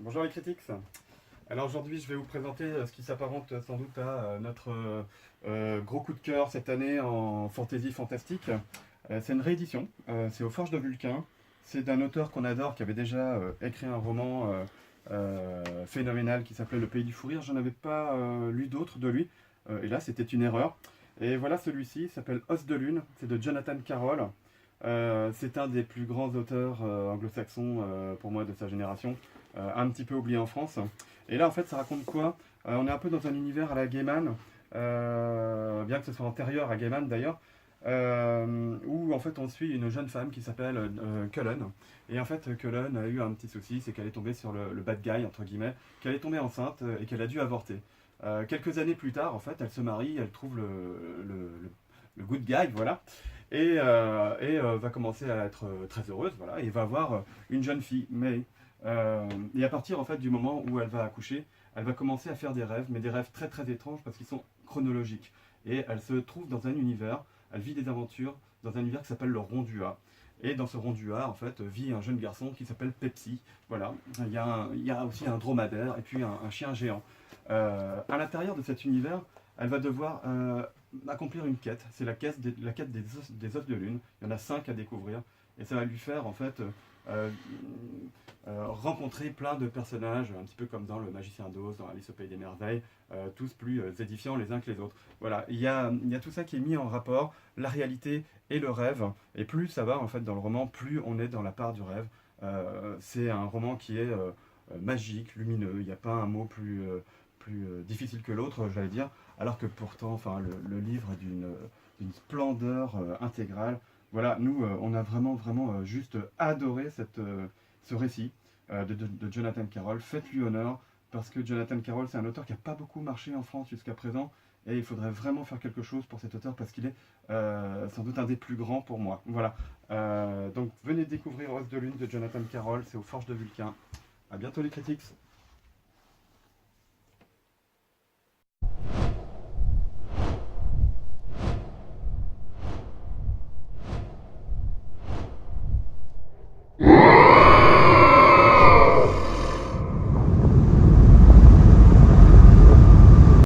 Bonjour les critiques. Alors aujourd'hui je vais vous présenter ce qui s'apparente sans doute à notre gros coup de cœur cette année en fantasy fantastique. C'est une réédition, c'est aux Forges de Vulcain. C'est d'un auteur qu'on adore qui avait déjà écrit un roman phénoménal qui s'appelait Le Pays du Fou Rire. J'en avais pas lu d'autres de lui et là c'était une erreur. Et voilà celui-ci, il s'appelle Os de Lune, c'est de Jonathan Carroll. C'est un des plus grands auteurs anglo-saxons pour moi de sa génération, un petit peu oublié en France. Et là en fait ça raconte quoi? On est un peu dans un univers à la Gaiman, bien que ce soit antérieur à Gaiman d'ailleurs, où en fait on suit une jeune femme qui s'appelle Cullen. Et en fait Cullen a eu un petit souci, c'est qu'elle est tombée sur le bad guy entre guillemets, qu'elle est tombée enceinte et qu'elle a dû avorter. Quelques années plus tard, en fait, elle se marie, elle trouve le good guy, voilà, et va commencer à être très heureuse, voilà, et va avoir une jeune fille, May. Et à partir en fait du moment où elle va accoucher, elle va commencer à faire des rêves, mais des rêves très très étranges parce qu'ils sont chronologiques. Et elle se trouve dans un univers, elle vit des aventures dans un univers qui s'appelle le Rondua. Et dans ce Rondua, en fait, vit un jeune garçon qui s'appelle Pepsi. Voilà, il y a aussi un dromadaire et puis un chien géant. À l'intérieur de cet univers, elle va devoir accomplir une quête. C'est la quête des os de lune. Il y en a 5 à découvrir. Et ça va lui faire en fait euh, rencontrer plein de personnages, un petit peu comme dans Le Magicien d'Oz, dans Alice au Pays des Merveilles, tous plus édifiants les uns que les autres. Voilà, il y a tout ça qui est mis en rapport, la réalité et le rêve. Et plus ça va en fait dans le roman, plus on est dans la part du rêve. C'est un roman qui est magique, lumineux. Il n'y a pas un mot plus difficile que l'autre, j'allais dire, alors que pourtant, enfin, le livre est d'une splendeur intégrale. Voilà, nous, on a vraiment juste adoré ce récit de Jonathan Carroll. Faites-lui honneur, parce que Jonathan Carroll, c'est un auteur qui n'a pas beaucoup marché en France jusqu'à présent, et il faudrait vraiment faire quelque chose pour cet auteur, parce qu'il est sans doute un des plus grands pour moi. Voilà, donc venez découvrir Os de Lune de Jonathan Carroll, c'est aux Forges de Vulcain. A bientôt les critiques.